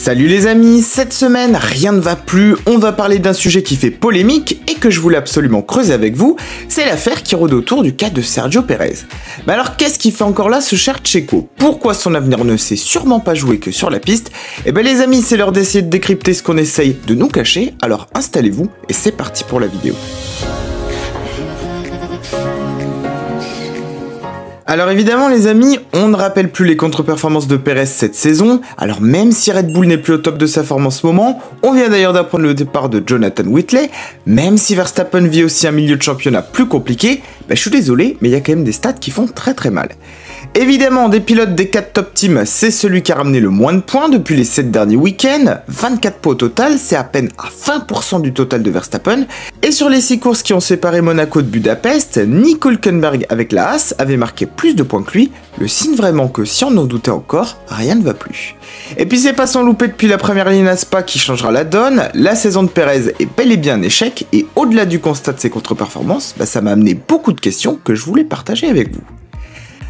Salut les amis, cette semaine rien ne va plus, on va parler d'un sujet qui fait polémique et que je voulais absolument creuser avec vous, c'est l'affaire qui rôde autour du cas de Sergio Pérez. Mais alors qu'est-ce qu'il fait encore là ce cher Checo? Pourquoi son avenir ne s'est sûrement pas joué que sur la piste? Et ben les amis, c'est l'heure d'essayer de décrypter ce qu'on essaye de nous cacher, alors installez-vous et c'est parti pour la vidéo. Alors évidemment les amis, on ne rappelle plus les contre-performances de Pérez cette saison, alors même si Red Bull n'est plus au top de sa forme en ce moment, on vient d'ailleurs d'apprendre le départ de Jonathan Whitley, même si Verstappen vit aussi un milieu de championnat plus compliqué, je suis désolé, mais il y a quand même des stats qui font très mal. Évidemment, des pilotes des 4 top teams, c'est celui qui a ramené le moins de points depuis les 7 derniers week-ends, 24 points au total, c'est à peine à 20% du total de Verstappen, et sur les 6 courses qui ont séparé Monaco de Budapest, Nico Hülkenberg avec la Haas avait marqué plus de points que lui, le signe vraiment que si on en doutait encore, rien ne va plus. Et puis c'est pas sans louper depuis la première ligne à Spa qui changera la donne, la saison de Pérez est bel et bien un échec, et au-delà du constat de ses contre-performances, ça m'a amené beaucoup de questions que je voulais partager avec vous.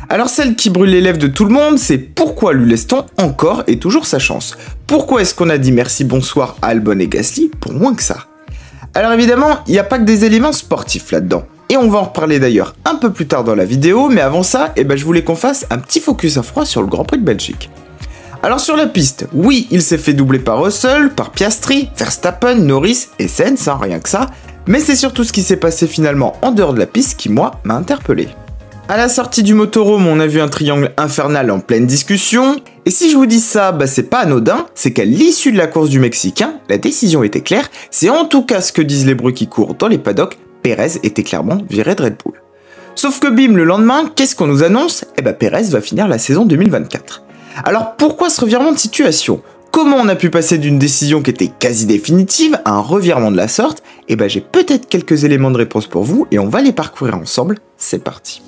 Alors celle qui brûle les lèvres de tout le monde, c'est pourquoi lui laisse-t-on encore et toujours sa chance? Pourquoi est-ce qu'on a dit merci bonsoir à Albon et Gasly pour moins que ça? Alors évidemment, il n'y a pas que des éléments sportifs là-dedans. Et on va en reparler d'ailleurs un peu plus tard dans la vidéo, mais avant ça, je voulais qu'on fasse un petit focus à froid sur le Grand Prix de Belgique. Alors sur la piste, oui, il s'est fait doubler par Russell, par Piastri, Verstappen, Norris et Sainz, rien que ça, mais c'est surtout ce qui s'est passé finalement en dehors de la piste qui, moi, m'a interpellé. À la sortie du motorhome, on a vu un triangle infernal en pleine discussion, et si je vous dis ça, c'est pas anodin, c'est qu'à l'issue de la course du Mexicain, la décision était claire, c'est en tout cas ce que disent les bruits qui courent dans les paddocks, Pérez était clairement viré de Red Bull. Sauf que bim, le lendemain, qu'est-ce qu'on nous annonce? Pérez va finir la saison 2024. Alors pourquoi ce revirement de situation? Comment on a pu passer d'une décision qui était quasi définitive à un revirement de la sorte? J'ai peut-être quelques éléments de réponse pour vous, et on va les parcourir ensemble, c'est parti.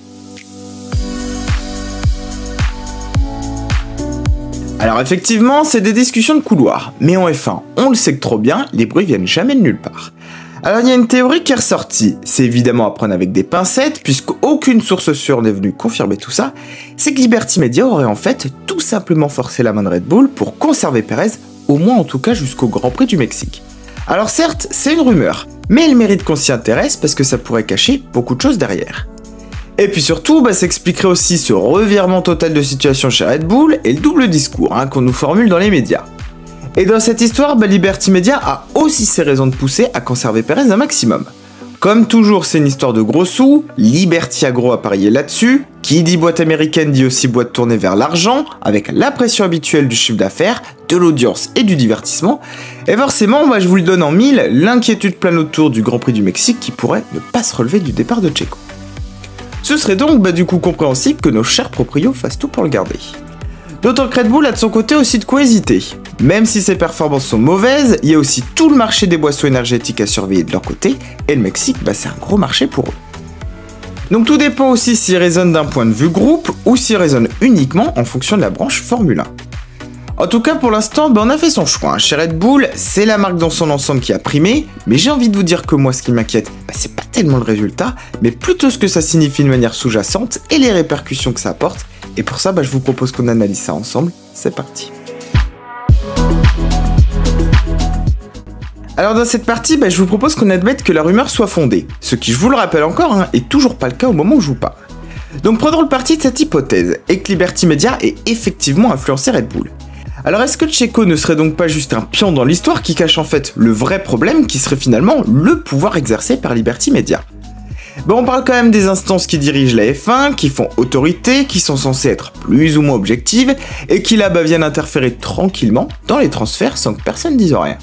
Alors effectivement, c'est des discussions de couloir, mais en F1, on le sait que trop bien, les bruits viennent jamais de nulle part. Alors il y a une théorie qui est ressortie, c'est évidemment à prendre avec des pincettes, puisqu'aucune source sûre n'est venue confirmer tout ça, c'est que Liberty Media aurait en fait tout simplement forcé la main de Red Bull pour conserver Pérez, au moins en tout cas jusqu'au Grand Prix du Mexique. Alors certes, c'est une rumeur, mais elle mérite qu'on s'y intéresse parce que ça pourrait cacher beaucoup de choses derrière. Et puis surtout, ça expliquerait aussi ce revirement total de situation chez Red Bull et le double discours qu'on nous formule dans les médias. Et dans cette histoire, Liberty Media a aussi ses raisons de pousser à conserver Pérez un maximum. Comme toujours, c'est une histoire de gros sous, Liberty a gros à parier là-dessus, qui dit boîte américaine dit aussi boîte tournée vers l'argent, avec la pression habituelle du chiffre d'affaires, de l'audience et du divertissement, et forcément, je vous le donne en mille, l'inquiétude plane autour du Grand Prix du Mexique qui pourrait ne pas se relever du départ de Checo. Ce serait donc du coup compréhensible que nos chers proprios fassent tout pour le garder. D'autant que Red Bull a de son côté aussi de quoi hésiter. Même si ses performances sont mauvaises, il y a aussi tout le marché des boissons énergétiques à surveiller de leur côté, et le Mexique, c'est un gros marché pour eux. Donc tout dépend aussi s'ils raisonnent d'un point de vue groupe, ou s'ils raisonnent uniquement en fonction de la branche Formule 1. En tout cas, pour l'instant, on a fait son choix. Chez Red Bull, c'est la marque dans son ensemble qui a primé, mais j'ai envie de vous dire que moi, ce qui m'inquiète, c'est pas tellement le résultat, mais plutôt ce que ça signifie de manière sous-jacente et les répercussions que ça apporte. Et pour ça, je vous propose qu'on analyse ça ensemble. C'est parti. Alors dans cette partie, je vous propose qu'on admette que la rumeur soit fondée, ce qui, je vous le rappelle encore, est toujours pas le cas au moment où je vous parle. Donc prenons le parti de cette hypothèse, et que Liberty Media ait effectivement influencé Red Bull. Alors est-ce que Checo ne serait donc pas juste un pion dans l'histoire qui cache en fait le vrai problème qui serait finalement le pouvoir exercé par Liberty Media? On parle quand même des instances qui dirigent la F1, qui font autorité, qui sont censées être plus ou moins objectives, et qui là viennent interférer tranquillement dans les transferts sans que personne dise rien.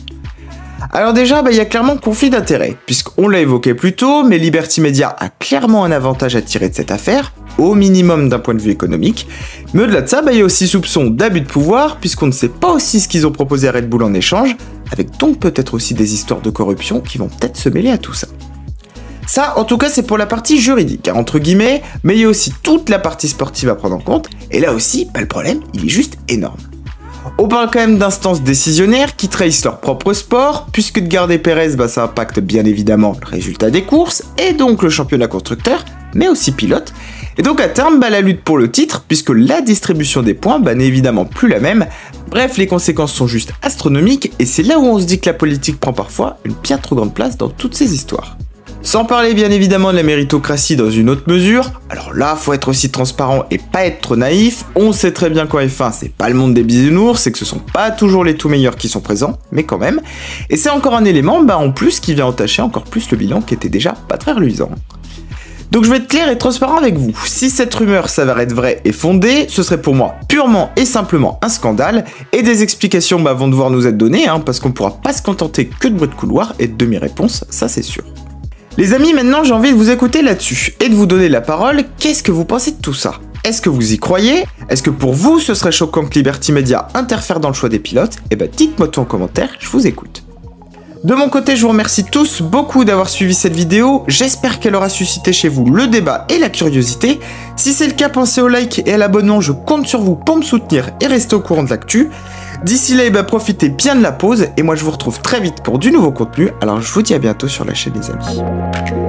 Alors déjà, il y a clairement conflit d'intérêts, puisqu'on l'a évoqué plus tôt, mais Liberty Media a clairement un avantage à tirer de cette affaire, au minimum d'un point de vue économique, mais au-delà de ça, il y a aussi soupçon d'abus de pouvoir, puisqu'on ne sait pas aussi ce qu'ils ont proposé à Red Bull en échange, avec donc peut-être aussi des histoires de corruption qui vont peut-être se mêler à tout ça. Ça, en tout cas, c'est pour la partie juridique, entre guillemets, mais il y a aussi toute la partie sportive à prendre en compte, et là aussi, le problème, il est juste énorme. On parle quand même d'instances décisionnaires qui trahissent leur propre sport, puisque de garder Pérez, ça impacte bien évidemment le résultat des courses, et donc le championnat constructeur, mais aussi pilote, Et donc à terme, la lutte pour le titre, puisque la distribution des points n'est évidemment plus la même. Bref, les conséquences sont juste astronomiques, et c'est là où on se dit que la politique prend parfois une bien trop grande place dans toutes ces histoires. Sans parler bien évidemment de la méritocratie dans une autre mesure, alors là faut être aussi transparent et pas être trop naïf, on sait très bien qu'en F1 c'est pas le monde des bisounours, et que ce sont pas toujours les tout meilleurs qui sont présents, mais quand même, et c'est encore un élément en plus qui vient entacher encore plus le bilan qui était déjà pas très reluisant. Donc je vais être clair et transparent avec vous, si cette rumeur s'avère être vraie et fondée, ce serait pour moi purement et simplement un scandale, et des explications vont devoir nous être données, parce qu'on pourra pas se contenter que de bruit de couloir et de demi-réponses, ça c'est sûr. Les amis, maintenant j'ai envie de vous écouter là-dessus, et de vous donner la parole. Qu'est-ce que vous pensez de tout ça? Est-ce que vous y croyez? Est-ce que pour vous ce serait choquant que Liberty Media interfère dans le choix des pilotes? Dites-moi tout en commentaire, je vous écoute. De mon côté, je vous remercie tous beaucoup d'avoir suivi cette vidéo, j'espère qu'elle aura suscité chez vous le débat et la curiosité. Si c'est le cas, pensez au like et à l'abonnement, je compte sur vous pour me soutenir et rester au courant de l'actu. D'ici là, profitez bien de la pause, et moi je vous retrouve très vite pour du nouveau contenu, alors je vous dis à bientôt sur la chaîne les amis.